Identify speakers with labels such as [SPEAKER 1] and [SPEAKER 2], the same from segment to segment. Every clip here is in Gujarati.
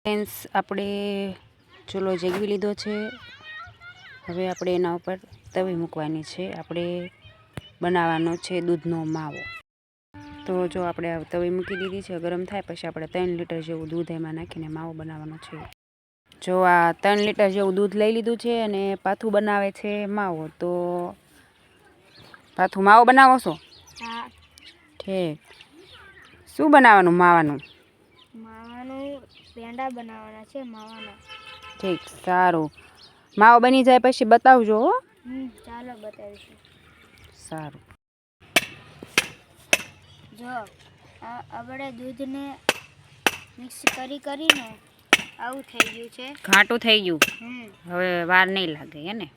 [SPEAKER 1] ફ્રેન્ડ્સ, આપણે ચૂલો જેગવી લીધો છે. હવે આપણે એના ઉપર તવી મૂકવાની છે. આપણે બનાવવાનો છે દૂધનો માવો. તો જો આપણે તવી મૂકી દીધી છે, ગરમ થાય પછી આપણે 3 લીટર જેવું દૂધ એમાં નાખીને માવો બનાવવાનો છે. જો આ 3 લીટર જેવું દૂધ લઈ લીધું છે અને પાથું બનાવે છે માવો. તો પાથું માવો બનાવો છો?
[SPEAKER 2] હા.
[SPEAKER 1] ઠીક. શું બનાવવાનું માવાનું?
[SPEAKER 2] પેંડા બનાવવાના છે માવાના.
[SPEAKER 1] ઠીક, સારું. માવો બની જાય પછી બતાવજો હો.
[SPEAKER 2] ચાલો બતાવીશું.
[SPEAKER 1] સારું.
[SPEAKER 2] જો આપણે દૂધને મિક્સ કરીને આવું થઈ ગયું છે.
[SPEAKER 1] ઘાટું થઈ ગયું. હવે વાર નહીં લાગે હે ને?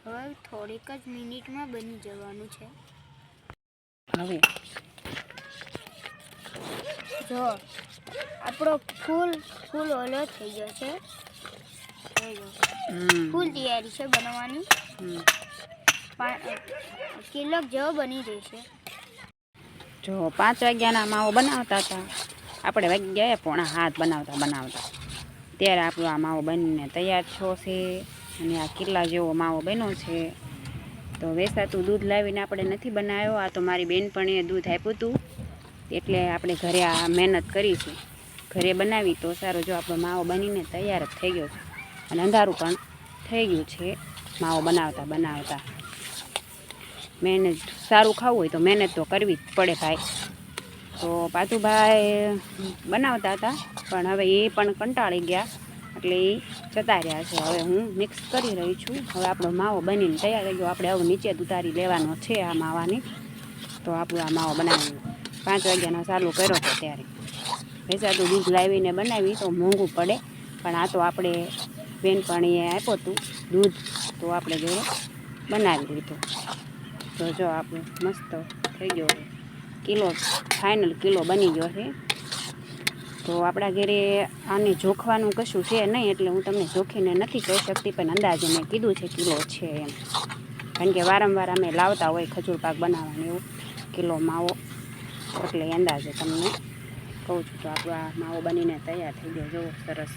[SPEAKER 2] હવે થોડીક જ મિનિટમાં બની જવાનું છે.
[SPEAKER 1] હવે
[SPEAKER 2] જો આપણો ફૂલ ઓલો થઈ ગયો છે. ફૂલ તૈયારી છે બનાવવાની. 5 કિલો જેવો બની જશે.
[SPEAKER 1] જો 5 વાગ્યાના માવો બનાવતા હતા, આપણે વાગ્યા 6:45 બનાવતા ત્યારે આપણો આ માવો બનીને તૈયાર થયો છે. અને આ કિલ્લા જેવો માવો બન્યો છે. તો વેસાતું દૂધ લાવીને આપણે નથી બનાવ્યો. આ તો મારી બેનપણીએ દૂધ આપ્યું હતું, એટલે આપણે ઘરે આ મહેનત કરી છે. ઘરે બનાવી તો સારો. જો આપણો માવો બનીને તૈયાર જ થઈ ગયો છે અને અંધારું પણ થઈ ગયું છે માવો બનાવતા. મહેનત સારું ખાવું હોય તો મહેનત તો કરવી જ પડે ભાઈ. તો પાથુભાઈ બનાવતા હતા, પણ હવે એ પણ કંટાળી ગયા એટલે એ જતા રહ્યા છે. હવે હું મિક્સ કરી રહી છું. હવે આપણો માવો બનીને તૈયાર થઈ ગયો. આપણે હવે નીચે ઉતારી લેવાનો છે આ માવાની. તો આપણો આ માવો બનાવી 5 વાગ્યાનો ચાલુ કર્યો હતો ત્યારે. વેચાતું દૂધ લાવીને બનાવી તો મોંઘું પડે, પણ આ તો આપણે બેનપણીએ આપ્યું હતું દૂધ, તો આપણે જોડે બનાવી લીધું. તો જો આપણું મસ્ત થઈ ગયો કિલો, ફાઇનલ કિલો બની ગયો છે. તો આપણા ઘરે આને જોખવાનું કશું છે નહીં, એટલે હું તમને જોખીને નથી કહી શકતી, પણ અંદાજે મેં કીધું છે કિલો છે એમ. કારણ કે વારંવાર અમે લાવતા હોય ખજૂર પાક બનાવવાનું એવું કિલો માવો, એટલે અંદાજે તમને કહું છું. તો આપણો આ માવો બનીને તૈયાર થઈ ગયો. જુઓ સરસ.